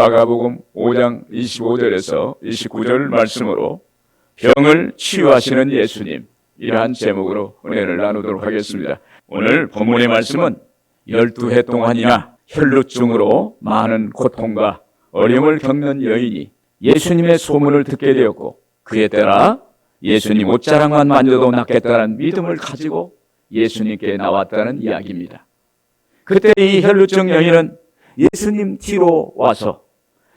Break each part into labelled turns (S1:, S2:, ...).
S1: 마가복음 5장 25절에서 29절 말씀으로 병을 치유하시는 예수님, 이러한 제목으로 은혜를 나누도록 하겠습니다. 오늘 본문의 말씀은 12해 동안이나 혈루증으로 많은 고통과 어려움을 겪는 여인이 예수님의 소문을 듣게 되었고, 그에 따라 예수님 옷자락만 만져도 낫겠다는 믿음을 가지고 예수님께 나왔다는 이야기입니다. 그때 이 혈루증 여인은 예수님 뒤로 와서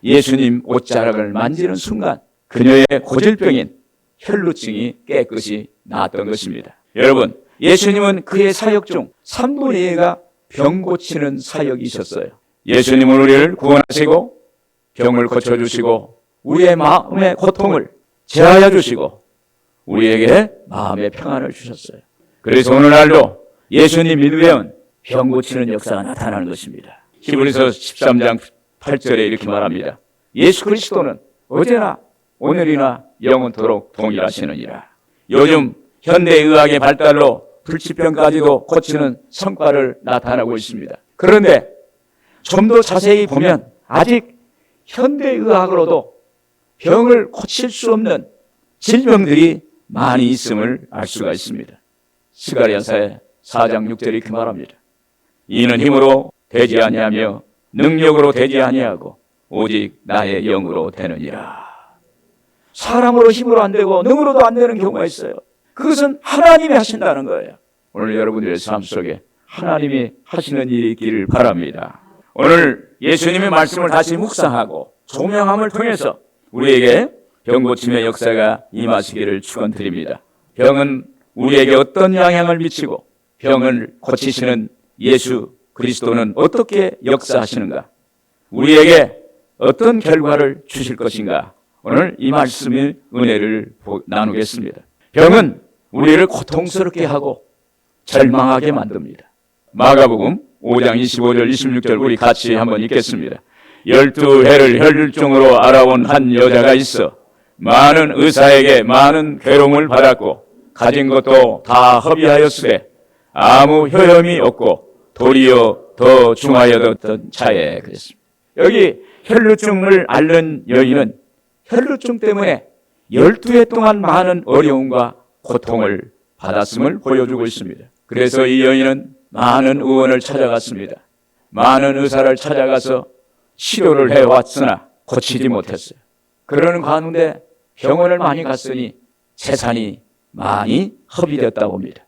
S1: 예수님 옷자락을 만지는 순간 그녀의 고질병인 혈루증이 깨끗이 나았던 것입니다. 여러분, 예수님은 그의 사역 중 3분의 2가 병 고치는 사역이셨어요. 예수님은 우리를 구원하시고 병을 고쳐주시고 우리의 마음의 고통을 제하여 주시고 우리에게 마음의 평안을 주셨어요. 그래서 오늘날도 예수님 믿으면 병 고치는 역사가 나타나는 것입니다. 히브리서 13장 8절에 이렇게 말합니다. 예수 그리스도는 어제나 오늘이나 영원토록 동일하시느니라. 요즘 현대의학의 발달로 불치병까지도 고치는 성과를 나타나고 있습니다. 그런데 좀 더 자세히 보면 아직 현대의학으로도 병을 고칠 수 없는 질병들이 많이 있음을 알 수가 있습니다. 스가랴서의 4장 6절이 이렇게 말합니다. 이는 힘으로 되지 아니하며 능력으로 되지 아니하고 오직 나의 영으로 되느니라. 사람으로 힘으로 안 되고 능으로도 안 되는 경우가 있어요. 그것은 하나님이 하신다는 거예요. 오늘 여러분들의 삶 속에 하나님이 하시는 일이 있기를 바랍니다. 오늘 예수님의 말씀을 다시 묵상하고 조명함을 통해서 우리에게 병 고침의 역사가 임하시기를 축원드립니다. 병은 우리에게 어떤 영향을 미치고 병을 고치시는 예수 그리스도는 어떻게 역사하시는가? 우리에게 어떤 결과를 주실 것인가? 오늘 이 말씀의 은혜를 나누겠습니다. 병은 우리를 고통스럽게 하고 절망하게 만듭니다. 마가복음 5장 25절 26절 우리 같이 한번 읽겠습니다. 12해를 혈루증으로 알아온 한 여자가 있어 많은 의사에게 많은 괴로움을 받았고 가진 것도 다 허비하였으되 아무 효험이 없고 도리어 더 중하여졌던 차에 그랬습니다. 여기 혈루증을 앓는 여인은 혈루증 때문에 12해 동안 많은 어려움과 고통을 받았음을 보여주고 있습니다. 그래서 이 여인은 많은 의원을 찾아갔습니다. 많은 의사를 찾아가서 치료를 해왔으나 고치지 못했어요. 그러는 가운데 병원을 많이 갔으니 재산이 많이 허비됐다고 합니다.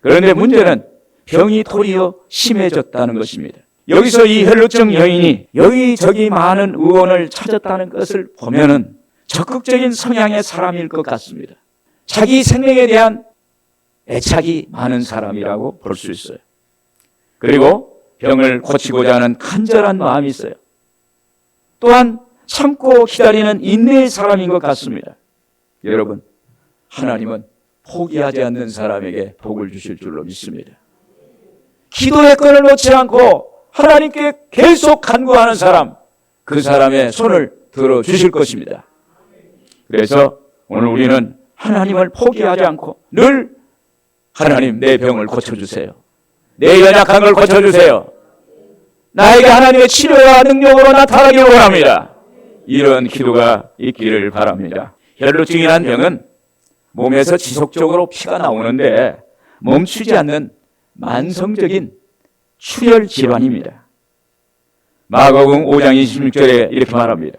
S1: 그런데 문제는 병이 도리어 심해졌다는 것입니다. 여기서 이 혈루증 여인이 여기저기 많은 의원을 찾았다는 것을 보면은 적극적인 성향의 사람일 것 같습니다. 자기 생명에 대한 애착이 많은 사람이라고 볼 수 있어요. 그리고 병을 고치고자 하는 간절한 마음이 있어요. 또한 참고 기다리는 인내의 사람인 것 같습니다. 여러분, 하나님은 포기하지 않는 사람에게 복을 주실 줄로 믿습니다. 기도의 끈을 놓지 않고 하나님께 계속 간구하는 사람, 그 사람의 손을 들어주실 것입니다. 그래서 오늘 우리는 하나님을 포기하지 않고 늘 하나님 내 병을 고쳐주세요. 내 연약한 걸 고쳐주세요. 나에게 하나님의 치료와 능력으로 나타나기를 원합니다. 이런 기도가 있기를 바랍니다. 혈루증이라는 병은 몸에서 지속적으로 피가 나오는데 멈추지 않는 만성적인 출혈 질환입니다. 마가복음 5장 26절에 이렇게 말합니다.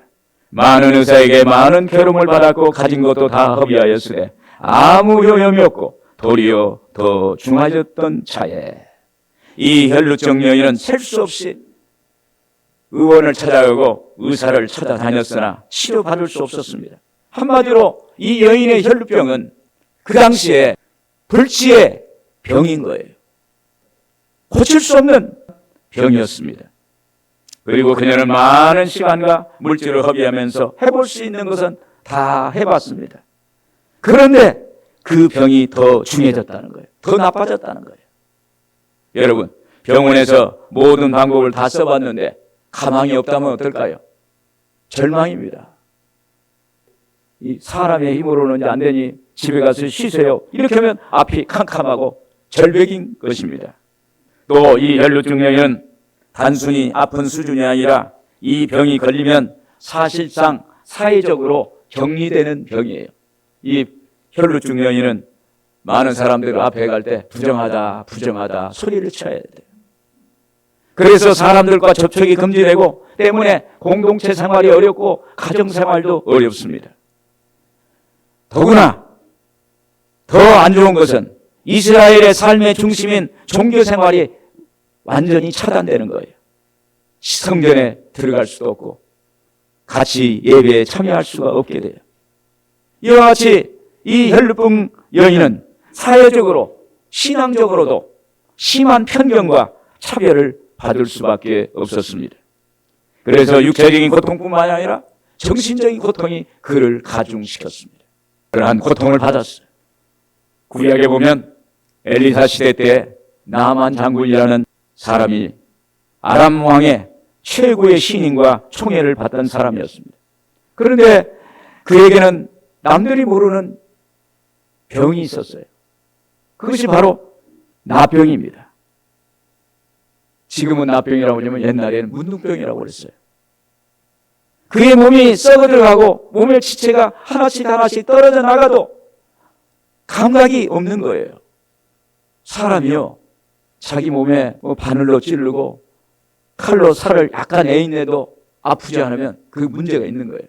S1: 많은 의사에게 많은 괴로움을 받았고 가진 것도 다 허비하였으되 아무 효험이 없고 도리어 더 중하였던 차에 이 혈루증 여인은 셀 수 없이 의원을 찾아가고 의사를 찾아다녔으나 치료받을 수 없었습니다. 한마디로 이 여인의 혈루병은 그 당시에 불치의 병인 거예요. 고칠 수 없는 병이었습니다. 그리고 그녀는 많은 시간과 물질을 허비하면서 해볼 수 있는 것은 다 해봤습니다. 그런데 그 병이 더 중해졌다는 거예요. 더 나빠졌다는 거예요. 여러분, 병원에서 모든 방법을 다 써봤는데 가망이 없다면 어떨까요? 절망입니다. 이 사람의 힘으로는 안 되니 집에 가서 쉬세요. 이렇게 하면 앞이 캄캄하고 절벽인 것입니다. 또 이 혈루증 여인은 단순히 아픈 수준이 아니라 이 병이 걸리면 사실상 사회적으로 격리되는 병이에요. 이 혈루증 여인은 많은 사람들 앞에 갈 때 부정하다 부정하다 소리를 쳐야 돼요. 그래서 사람들과 접촉이 금지되고 때문에 공동체 생활이 어렵고 가정 생활도 어렵습니다. 더구나 더 안 좋은 것은 이스라엘의 삶의 중심인 종교 생활이 완전히 차단되는 거예요. 성전에 들어갈 수도 없고 같이 예배에 참여할 수가 없게 돼요. 이와 같이 이 혈루증 여인은 사회적으로 신앙적으로도 심한 편견과 차별을 받을 수밖에 없었습니다. 그래서 육체적인 고통뿐만 아니라 정신적인 고통이 그를 가중시켰습니다. 그러한 고통을 받았어요. 구약에 보면 엘리사 시대 때 나만 장군이라는 사람이 아람 왕의 최고의 신임과 총애를 받던 사람이었습니다. 그런데 그에게는 남들이 모르는 병이 있었어요. 그것이 바로 나병입니다. 지금은 나병이라고 하지만 옛날에는 문둥병이라고 그랬어요. 그의 몸이 썩어들어가고 몸의 지체가 하나씩 떨어져 나가도 감각이 없는 거예요. 사람이요, 자기 몸에 바늘로 찌르고 칼로 살을 약간 애인내도 아프지 않으면 그 문제가 있는 거예요.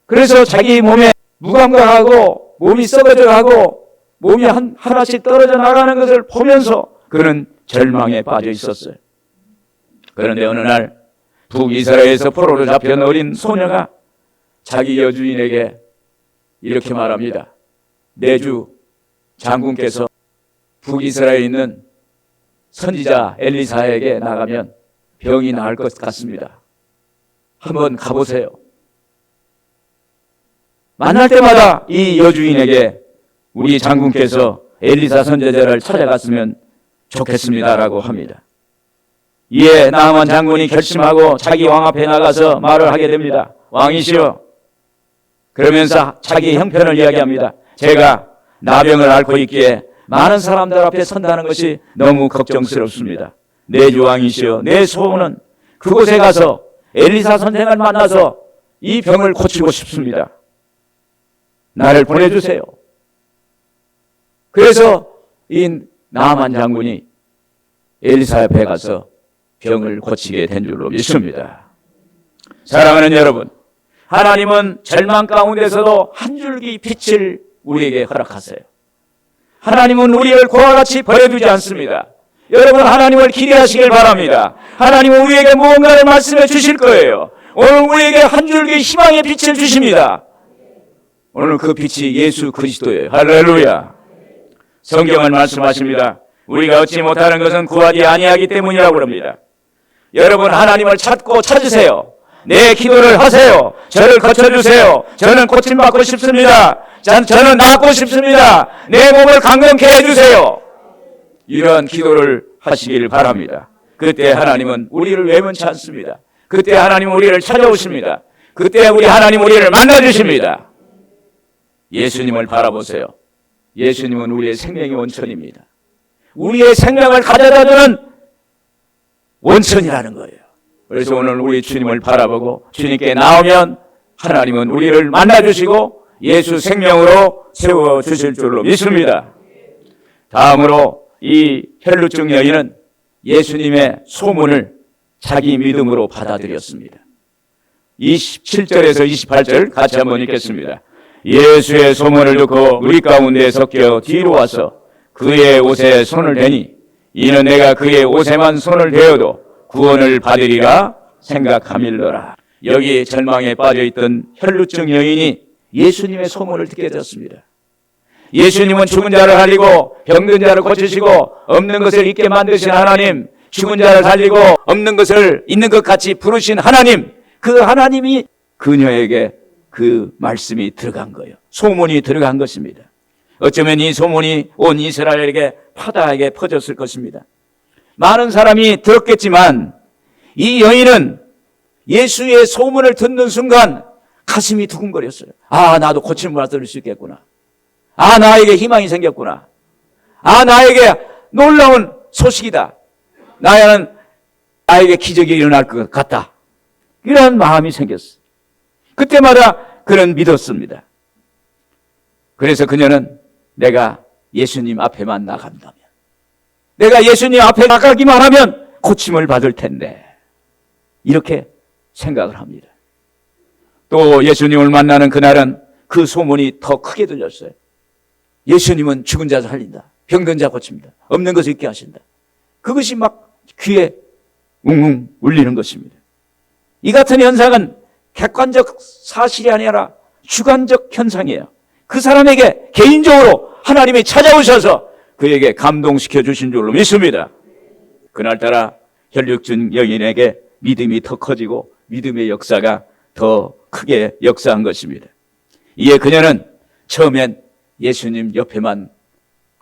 S1: 그래서 자기 몸에 무감각하고 몸이 썩어져가고 몸이 하나씩 떨어져 나가는 것을 보면서 그는 절망에 빠져 있었어요. 그런데 어느 날 북이스라엘에서 포로로 잡혀온 어린 소녀가 자기 여주인에게 이렇게 말합니다. 내주 장군께서 북이스라엘에 있는 선지자 엘리사에게 나가면 병이 나을 것 같습니다. 한번 가보세요. 만날 때마다 이 여주인에게 우리 장군께서 엘리사 선지자를 찾아갔으면 좋겠습니다라고 합니다. 이에 나아만 장군이 결심하고 자기 왕 앞에 나가서 말을 하게 됩니다. 왕이시여, 그러면서 자기 형편을 이야기합니다. 제가 나병을 앓고 있기에 많은 사람들 앞에 선다는 것이 너무 걱정스럽습니다. 내 주 왕이시여, 내 소원은 그곳에 가서 엘리사 선생을 만나서 이 병을 고치고 싶습니다. 나를 보내주세요. 그래서 이 나아만 장군이 엘리사 앞에 가서 병을 고치게 된 줄로 믿습니다. 사랑하는 여러분, 하나님은 절망 가운데서도 한 줄기 빛을 우리에게 허락하세요. 하나님은 우리를 고와 같이 버려두지 않습니다. 여러분, 하나님을 기대하시길 바랍니다. 하나님은 우리에게 무언가를 말씀해 주실 거예요. 오늘 우리에게 한 줄기 희망의 빛을 주십니다. 오늘 그 빛이 예수 그리스도예요. 할렐루야. 성경은 말씀하십니다. 우리가 얻지 못하는 것은 구하지 아니하기 때문이라고 합니다. 여러분, 하나님을 찾고 찾으세요. 내 기도를 하세요. 저를 고쳐주세요. 저는 고침받고 싶습니다. 저는 낫고 싶습니다. 내 몸을 강건케 해주세요. 이러한 기도를 하시기를 바랍니다. 그때 하나님은 우리를 외면치 않습니다. 그때 하나님은 우리를 찾아오십니다. 그때 하나님 우리를 만나주십니다. 예수님을 바라보세요. 예수님은 우리의 생명의 원천입니다. 우리의 생명을 가져다주는 원천이라는 거예요. 그래서 오늘 우리 주님을 바라보고 주님께 나오면 하나님은 우리를 만나주시고 예수 생명으로 세워주실 줄로 믿습니다. 다음으로 이 혈루증 여인은 예수님의 소문을 자기 믿음으로 받아들였습니다. 27절에서 28절 같이 한번 읽겠습니다. 예수의 소문을 듣고 우리 가운데 섞여 뒤로 와서 그의 옷에 손을 대니 이는 내가 그의 옷에만 손을 대어도 구원을 받으리라 생각함일러라. 여기 절망에 빠져있던 혈루증 여인이 예수님의 소문을 듣게 되었습니다. 예수님은 죽은 자를 살리고 병든 자를 고치시고 없는 것을 있게 만드신 하나님, 죽은 자를 살리고 없는 것을 있는 것 같이 부르신 하나님, 그 하나님이 그녀에게 그 말씀이 들어간 거예요. 소문이 들어간 것입니다. 어쩌면 이 소문이 온 이스라엘에게 파다하게 퍼졌을 것입니다. 많은 사람이 들었겠지만 이 여인은 예수의 소문을 듣는 순간 가슴이 두근거렸어요. 아, 나도 고침을 받을 수 있겠구나. 아, 나에게 희망이 생겼구나. 아, 나에게 놀라운 소식이다. 나에게 기적이 일어날 것 같다. 이런 마음이 생겼어요. 그때마다 그는 믿었습니다. 그래서 그녀는 내가 예수님 앞에만 나간다면, 내가 예수님 앞에 나가기만 하면 고침을 받을 텐데, 이렇게 생각을 합니다. 또 예수님을 만나는 그날은 그 소문이 더 크게 들렸어요. 예수님은 죽은 자 살린다, 병든 자 고칩니다, 없는 것을 있게 하신다. 그것이 막 귀에 웅웅 울리는 것입니다. 이 같은 현상은 객관적 사실이 아니라 주관적 현상이에요. 그 사람에게 개인적으로 하나님이 찾아오셔서 그에게 감동시켜 주신 줄로 믿습니다. 그날따라 혈육증 여인에게 믿음이 더 커지고 믿음의 역사가 더 크게 역사한 것입니다. 이에 그녀는 처음엔 예수님 옆에만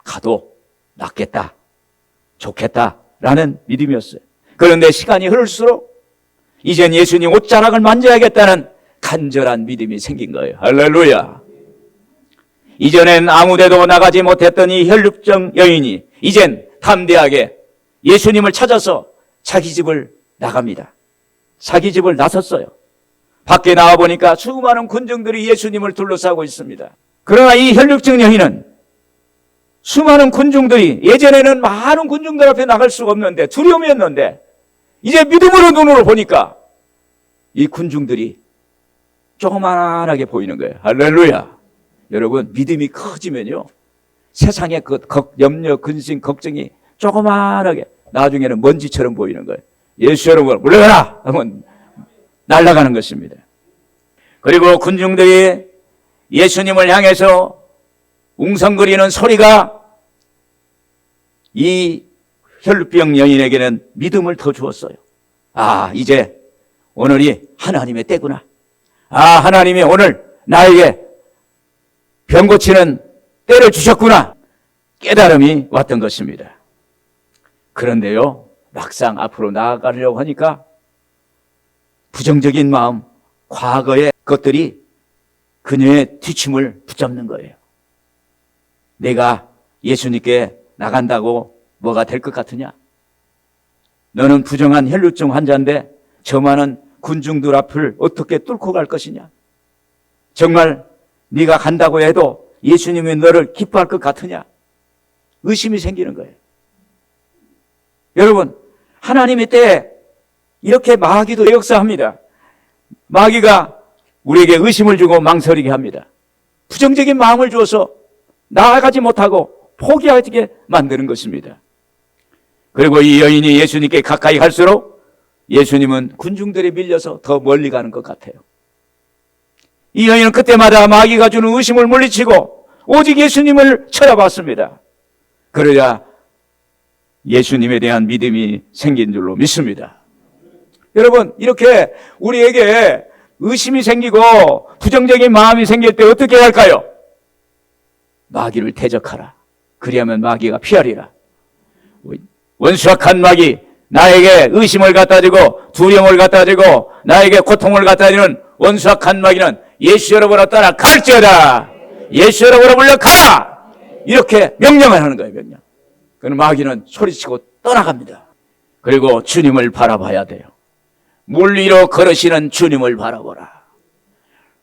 S1: 가도 낫겠다, 좋겠다라는 믿음이었어요. 그런데 시간이 흐를수록 이젠 예수님 옷자락을 만져야겠다는 간절한 믿음이 생긴 거예요. 할렐루야. 이전엔 아무데도 나가지 못했던 이 혈육증 여인이 이젠 담대하게 예수님을 찾아서 자기 집을 나갑니다. 자기 집을 나섰어요. 밖에 나와보니까 수많은 군중들이 예수님을 둘러싸고 있습니다. 그러나 이 혈육증 여인은 수많은 군중들이, 예전에는 많은 군중들 앞에 나갈 수가 없는데 두려움이었는데 이제 믿음으로 눈으로 보니까 이 군중들이 조그만하게 보이는 거예요. 할렐루야. 여러분, 믿음이 커지면요, 세상의 그 염려, 근심, 걱정이 조그만하게 나중에는 먼지처럼 보이는 거예요. 예수 여러분 물러가라 하면 날아가는 것입니다. 그리고 군중들이 예수님을 향해서 웅성거리는 소리가 이 혈루병 여인에게는 믿음을 더 주었어요. 아, 이제 오늘이 하나님의 때구나. 아, 하나님이 오늘 나에게 병 고치는 때를 주셨구나. 깨달음이 왔던 것입니다. 그런데요, 막상 앞으로 나아가려고 하니까 부정적인 마음, 과거의 것들이 그녀의 뒤춤을 붙잡는 거예요. 내가 예수님께 나간다고 뭐가 될 것 같으냐? 너는 부정한 혈루증 환자인데 저 많은 군중들 앞을 어떻게 뚫고 갈 것이냐? 정말 네가 간다고 해도 예수님이 너를 기뻐할 것 같으냐? 의심이 생기는 거예요. 여러분, 하나님의 때에 이렇게 마귀도 역사합니다. 마귀가 우리에게 의심을 주고 망설이게 합니다. 부정적인 마음을 주어서 나아가지 못하고 포기하게 만드는 것입니다. 그리고 이 여인이 예수님께 가까이 갈수록 예수님은 군중들에 밀려서 더 멀리 가는 것 같아요. 이 여인은 그때마다 마귀가 주는 의심을 물리치고 오직 예수님을 쳐다봤습니다. 그러자 예수님에 대한 믿음이 생긴 줄로 믿습니다. 여러분, 이렇게 우리에게 의심이 생기고 부정적인 마음이 생길 때 어떻게 할까요? 마귀를 대적하라. 그리하면 마귀가 피하리라. 원수악한 마귀, 나에게 의심을 갖다 주고 두려움을 갖다 주고 나에게 고통을 갖다 주는 원수악한 마귀는 예수 여러분으로 떠나갈지어다. 예수 여러분으로 물러가라. 이렇게 명령을 하는 거예요. 명령. 그럼 마귀는 소리치고 떠나갑니다. 그리고 주님을 바라봐야 돼요. 물 위로 걸으시는 주님을 바라보라.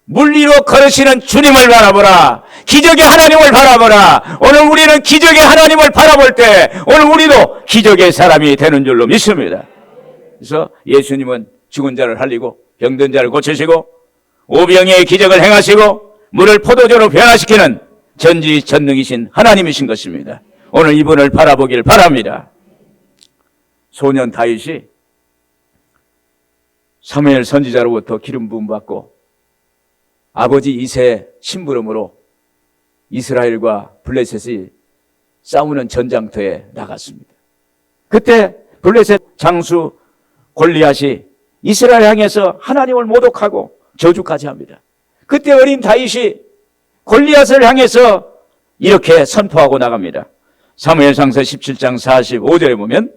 S1: 물 위로 걸으시는 주님을 바라보라. 기적의 하나님을 바라보라. 오늘 우리는 기적의 하나님을 바라볼 때 오늘 우리도 기적의 사람이 되는 줄로 믿습니다. 그래서 예수님은 죽은 자를 살리고 병든 자를 고치시고 오병이의 기적을 행하시고 물을 포도주로 변화시키는 전지전능이신 하나님이신 것입니다. 오늘 이분을 바라보길 바랍니다. 소년 다윗이 사무엘 선지자로부터 기름 부음 받고 아버지 이새의 심부름으로 이스라엘과 블레셋이 싸우는 전장터에 나갔습니다. 그때 블레셋 장수 골리앗이 이스라엘 향해서 하나님을 모독하고 저주까지 합니다. 그때 어린 다윗이 골리앗을 향해서 이렇게 선포하고 나갑니다. 사무엘상서 17장 45절에 보면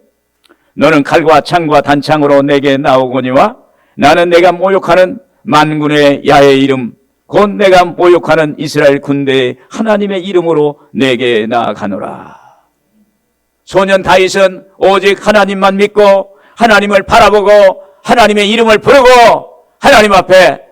S1: 너는 칼과 창과 단창으로 내게 나오거니와 나는 내가 모욕하는 만군의 야의 이름 곧 내가 모욕하는 이스라엘 군대의 하나님의 이름으로 내게 나아가노라. 소년 다윗은 오직 하나님만 믿고 하나님을 바라보고 하나님의 이름을 부르고 하나님 앞에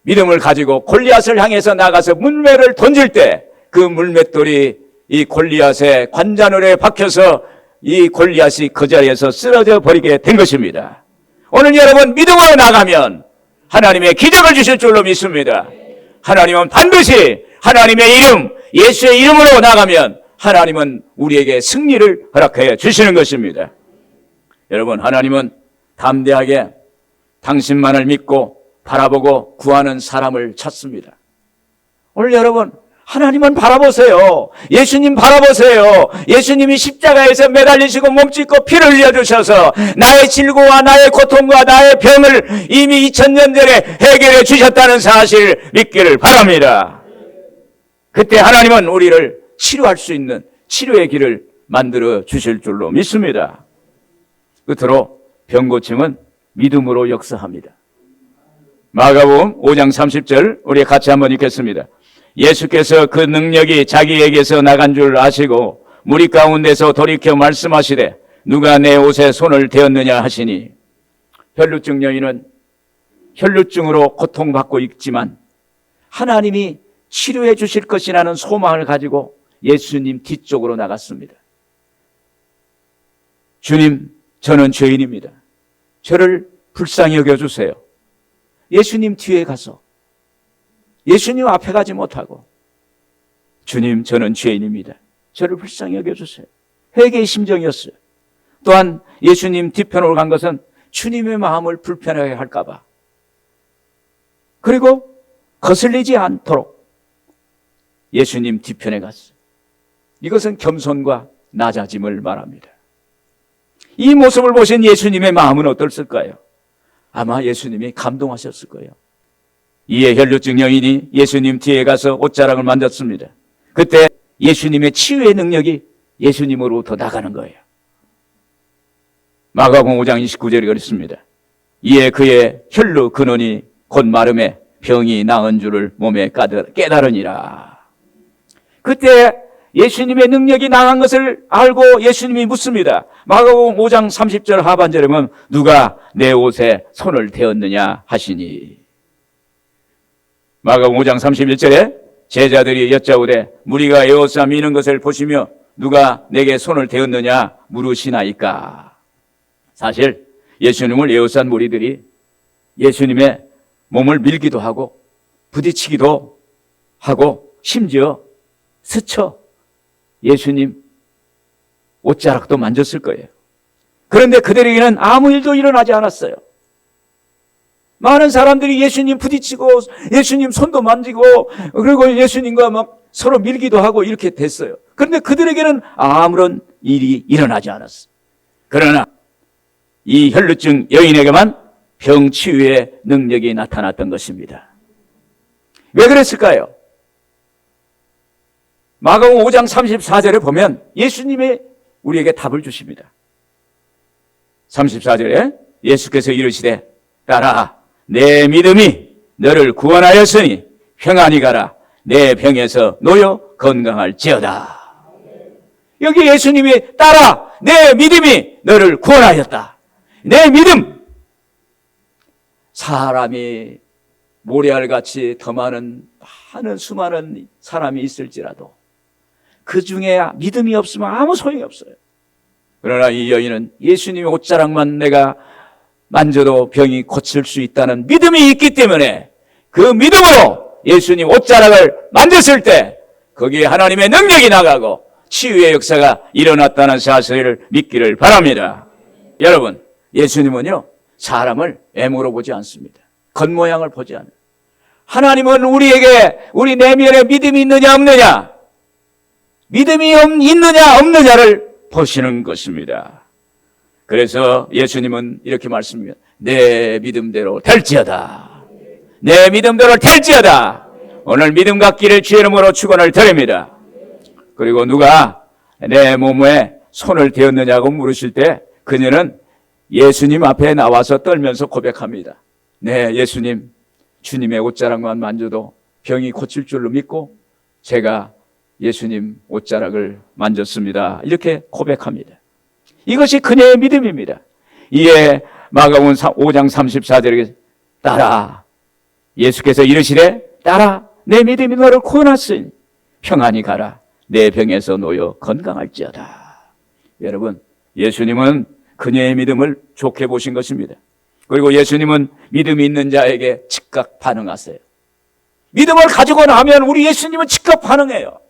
S1: 믿음을 가지고 골리앗을 향해서 나가서 물매를 던질 때 그 물맷돌이 이 골리앗의 관자놀에 박혀서 이 골리앗이 그 자리에서 쓰러져 버리게 된 것입니다. 오늘 여러분 믿음으로 나가면 하나님의 기적을 주실 줄로 믿습니다. 하나님은 반드시 하나님의 이름, 예수의 이름으로 나가면 하나님은 우리에게 승리를 허락해 주시는 것입니다. 여러분, 하나님은 담대하게 당신만을 믿고 바라보고 구하는 사람을 찾습니다. 오늘 여러분, 하나님은 바라보세요. 예수님 바라보세요. 예수님이 십자가에서 매달리시고 몸짓고 피를 흘려주셔서 나의 질고와 나의 고통과 나의 병을 이미 2000년 전에 해결해 주셨다는 사실 믿기를 바랍니다. 그때 하나님은 우리를 치료할 수 있는 치료의 길을 만들어 주실 줄로 믿습니다. 끝으로 병고침은 믿음으로 역사합니다. 마가복음 5장 30절 우리 같이 한번 읽겠습니다. 예수께서 그 능력이 자기에게서 나간 줄 아시고 무리 가운데서 돌이켜 말씀하시되 누가 내 옷에 손을 대었느냐 하시니, 혈루증 여인은 혈루증으로 고통받고 있지만 하나님이 치료해 주실 것이라는 소망을 가지고 예수님 뒤쪽으로 나갔습니다. 주님, 저는 죄인입니다. 저를 불쌍히 여겨주세요. 예수님 뒤에 가서 예수님 앞에 가지 못하고 주님, 저는 죄인입니다. 저를 불쌍히 여겨주세요. 회개의 심정이었어요. 또한 예수님 뒤편으로 간 것은 주님의 마음을 불편하게 할까 봐, 그리고 거슬리지 않도록 예수님 뒤편에 갔어요. 이것은 겸손과 낮아짐을 말합니다. 이 모습을 보신 예수님의 마음은 어떨까요? 아마 예수님이 감동하셨을 거예요. 이에 혈루증 여인이 예수님 뒤에 가서 옷자락을 만졌습니다. 그때 예수님의 치유의 능력이 예수님으로부터 나가는 거예요. 마가복음 5장 29절이 그렇습니다. 이에 그의 혈루 근원이 곧 마름에 병이 나은 줄을 몸에 깨달으니라. 그때 예수님의 능력이 나간 것을 알고 예수님이 묻습니다. 마가복음 5장 30절 하반절에 보면 누가 내 옷에 손을 대었느냐 하시니, 마가복음 5장 31절에 제자들이 여짜오되 무리가 에워싸 미는 것을 보시며 누가 내게 손을 대었느냐 물으시나이까. 사실 예수님을 에워싼 무리들이 예수님의 몸을 밀기도 하고 부딪히기도 하고 심지어 스쳐 예수님 옷자락도 만졌을 거예요. 그런데 그들에게는 아무 일도 일어나지 않았어요. 많은 사람들이 예수님 부딪히고 예수님 손도 만지고 그리고 예수님과 막 서로 밀기도 하고 이렇게 됐어요. 그런데 그들에게는 아무런 일이 일어나지 않았어요. 그러나 이 혈루증 여인에게만 병치유의 능력이 나타났던 것입니다. 왜 그랬을까요? 마가복음 5장 34절에 보면 예수님이 우리에게 답을 주십니다. 34절에 예수께서 이르시되 따라 내 믿음이 너를 구원하였으니 평안히 가라. 내 병에서 놓여 건강할지어다. 여기 예수님이 따라 내 믿음이 너를 구원하였다. 내 믿음. 사람이 모래알같이 더 많은 수많은 사람이 있을지라도 그 중에 믿음이 없으면 아무 소용이 없어요. 그러나 이 여인은 예수님의 옷자락만 내가 만져도 병이 고칠 수 있다는 믿음이 있기 때문에 그 믿음으로 예수님 옷자락을 만졌을 때 거기에 하나님의 능력이 나가고 치유의 역사가 일어났다는 사실을 믿기를 바랍니다. 여러분, 예수님은요 사람을 외모로 보지 않습니다. 겉모양을 보지 않아요. 하나님은 우리에게 우리 내면에 믿음이 있느냐 없느냐, 믿음이 있느냐 없느냐를 보시는 것입니다. 그래서 예수님은 이렇게 말씀합니다. 내 믿음대로 될지어다. 내 믿음대로 될지어다. 오늘 믿음 갖기를 주의 이름으로 축원을 드립니다. 그리고 누가 내 몸에 손을 대었느냐고 물으실 때 그녀는 예수님 앞에 나와서 떨면서 고백합니다. 네, 예수님, 주님의 옷자락만 만져도 병이 고칠 줄로 믿고 제가 예수님 옷자락을 만졌습니다. 이렇게 고백합니다. 이것이 그녀의 믿음입니다. 이에 마가복음 5장 34절에 따라. 예수께서 이르시되 따라. 내 믿음이 너를 구원하시니 평안히 가라. 내 병에서 놓여 건강할지어다. 여러분, 예수님은 그녀의 믿음을 좋게 보신 것입니다. 그리고 예수님은 믿음이 있는 자에게 즉각 반응하세요. 믿음을 가지고 나면 우리 예수님은 즉각 반응해요.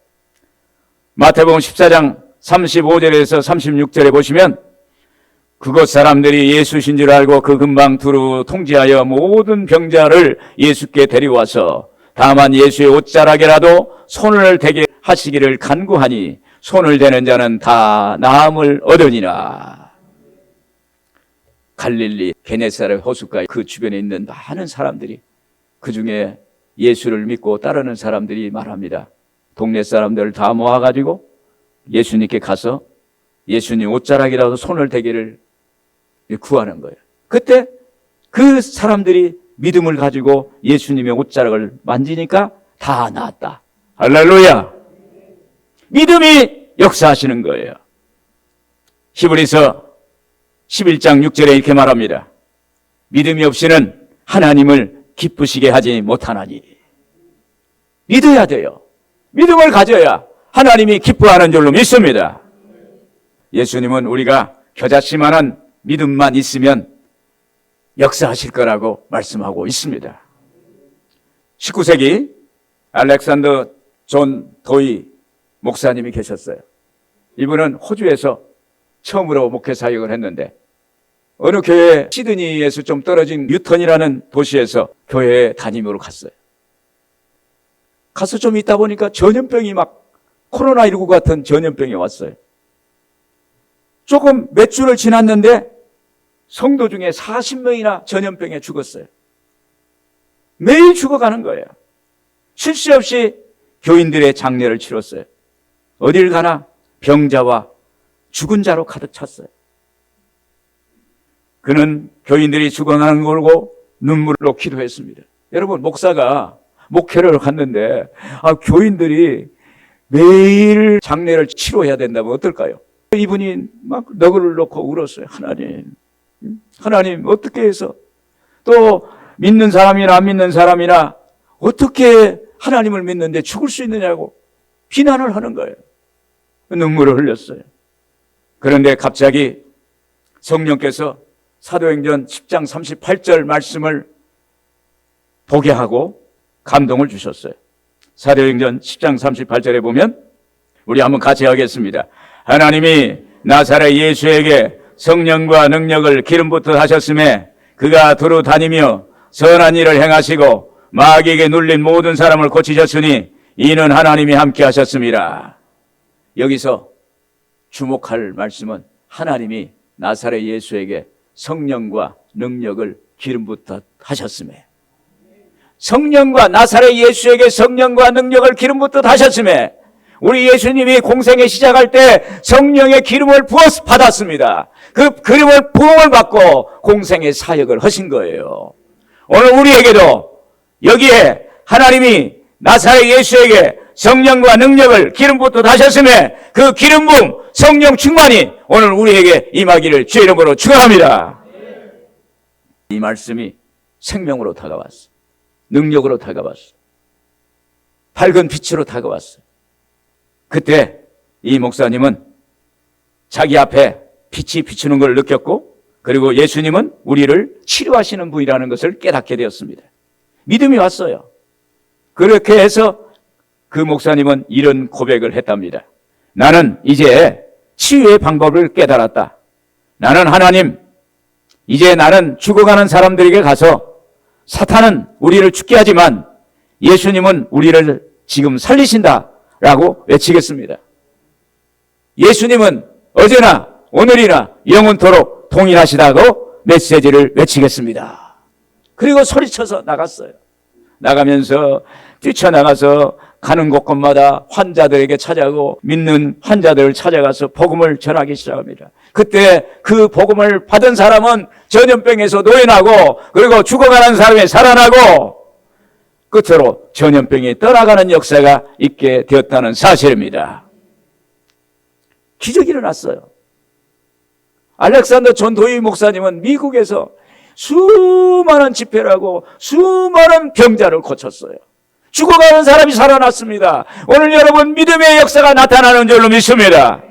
S1: 마태복음 14장 35절에서 36절에 보시면 그곳 사람들이 예수신 줄 알고 그 근방 두루 통지하여 모든 병자를 예수께 데려와서 다만 예수의 옷자락이라도 손을 대게 하시기를 간구하니 손을 대는 자는 다 나음을 얻으니라. 갈릴리 게네사렛 호숫가 그 주변에 있는 많은 사람들이, 그 중에 예수를 믿고 따르는 사람들이 말합니다. 동네 사람들을 다 모아가지고 예수님께 가서 예수님 옷자락이라도 손을 대기를 구하는 거예요. 그때 그 사람들이 믿음을 가지고 예수님의 옷자락을 만지니까 다 나았다. 할렐루야! 믿음이 역사하시는 거예요. 히브리서 11장 6절에 이렇게 말합니다. 믿음이 없이는 하나님을 기쁘시게 하지 못하나니. 믿어야 돼요. 믿음을 가져야 하나님이 기뻐하는 줄로 믿습니다. 예수님은 우리가 겨자씨만한 믿음만 있으면 역사하실 거라고 말씀하고 있습니다. 19세기 알렉산더 존 도이 목사님이 계셨어요. 이분은 호주에서 처음으로 목회 사역을 했는데 어느 교회 시드니에서 좀 떨어진 뉴턴이라는 도시에서 교회 담임으로 갔어요. 가서 좀 있다 보니까 전염병이 막 코로나19 같은 전염병이 왔어요. 조금 몇 주를 지났는데 성도 중에 40명이나 전염병에 죽었어요. 매일 죽어가는 거예요. 쉴 새 없이 교인들의 장례를 치렀어요. 어딜 가나 병자와 죽은 자로 가득 찼어요. 그는 교인들이 죽어가는 걸 보고 눈물로 기도했습니다. 여러분, 목사가 목회를 갔는데 교인들이 매일 장례를 치러야 된다면 어떨까요? 이분이 막 너그를 놓고 울었어요. 하나님 어떻게 해서 또 믿는 사람이나 안 믿는 사람이나 어떻게 하나님을 믿는데 죽을 수 있느냐고 비난을 하는 거예요. 눈물을 흘렸어요. 그런데 갑자기 성령께서 사도행전 10장 38절 말씀을 보게 하고 감동을 주셨어요. 사도행전 10장 38절에 보면 우리 한번 같이 하겠습니다. 하나님이 나사렛 예수에게 성령과 능력을 기름 붓듯 하셨음에 그가 두루 다니며 선한 일을 행하시고 마귀에게 눌린 모든 사람을 고치셨으니 이는 하나님이 함께 하셨습니다. 여기서 주목할 말씀은 하나님이 나사렛 예수에게 성령과 능력을 기름 붓듯 하셨음에, 성령과 나사렛 예수에게 성령과 능력을 기름 붓듯 하셨음에, 우리 예수님이 공생에 시작할 때 성령의 기름을 부어서 받았습니다. 그 기름을 부음을 받고 공생의 사역을 하신 거예요. 오늘 우리에게도 여기에 하나님이 나사렛 예수에게 성령과 능력을 기름 붓듯 하셨음에 그 기름 부음, 성령 충만이 오늘 우리에게 임하기를 주의 이름으로 축원합니다. 이 말씀이 생명으로 다가왔어. 능력으로 다가왔어. 밝은 빛으로 다가왔어. 그때 이 목사님은 자기 앞에 빛이 비추는 걸 느꼈고, 그리고 예수님은 우리를 치료하시는 분이라는 것을 깨닫게 되었습니다. 믿음이 왔어요. 그렇게 해서 그 목사님은 이런 고백을 했답니다. 나는 이제 치유의 방법을 깨달았다. 나는 하나님, 이제 나는 죽어가는 사람들에게 가서 사탄은 우리를 죽게 하지만 예수님은 우리를 지금 살리신다라고 외치겠습니다. 예수님은 어제나 오늘이나 영원토록 동일하시다고 메시지를 외치겠습니다. 그리고 소리쳐서 나갔어요. 나가면서 뛰쳐나가서 가는 곳곳마다 환자들에게 찾아가고 믿는 환자들을 찾아가서 복음을 전하기 시작합니다. 그때 그 복음을 받은 사람은 전염병에서 노인하고, 그리고 죽어가는 사람이 살아나고, 끝으로 전염병이 떠나가는 역사가 있게 되었다는 사실입니다. 기적이 일어났어요. 알렉산더 존 도이 목사님은 미국에서 수많은 집회를 하고 수많은 병자를 고쳤어요. 죽어가는 사람이 살아났습니다. 오늘 여러분 믿음의 역사가 나타나는 줄로 믿습니다.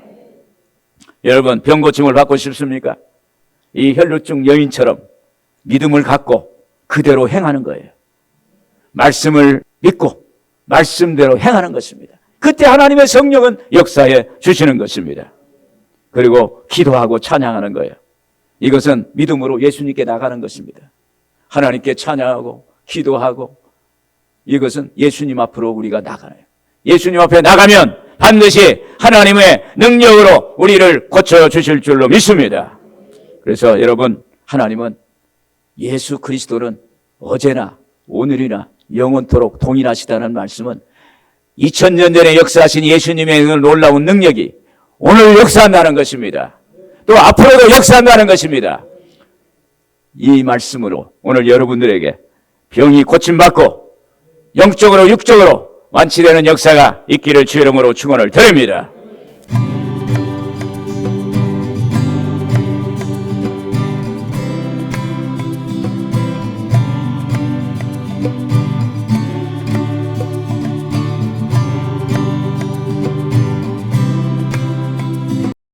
S1: 여러분 병 고침을 받고 싶습니까? 이 혈루증 여인처럼 믿음을 갖고 그대로 행하는 거예요. 말씀을 믿고 말씀대로 행하는 것입니다. 그때 하나님의 성령은 역사해 주시는 것입니다. 그리고 기도하고 찬양하는 거예요. 이것은 믿음으로 예수님께 나가는 것입니다. 하나님께 찬양하고 기도하고 이것은 예수님 앞으로 우리가 나가요. 예수님 앞에 나가면 반드시 하나님의 능력으로 우리를 고쳐주실 줄로 믿습니다. 그래서 여러분 하나님은 예수 그리스도는 어제나 오늘이나 영원토록 동일하시다는 말씀은 2000년 전에 역사하신 예수님의 놀라운 능력이 오늘 역사한다는 것입니다. 또 앞으로도 역사한다는 것입니다. 이 말씀으로 오늘 여러분들에게 병이 고침받고 영적으로 육적으로 완치되는 역사가 있기를 주의 이름으로 축원을 드립니다.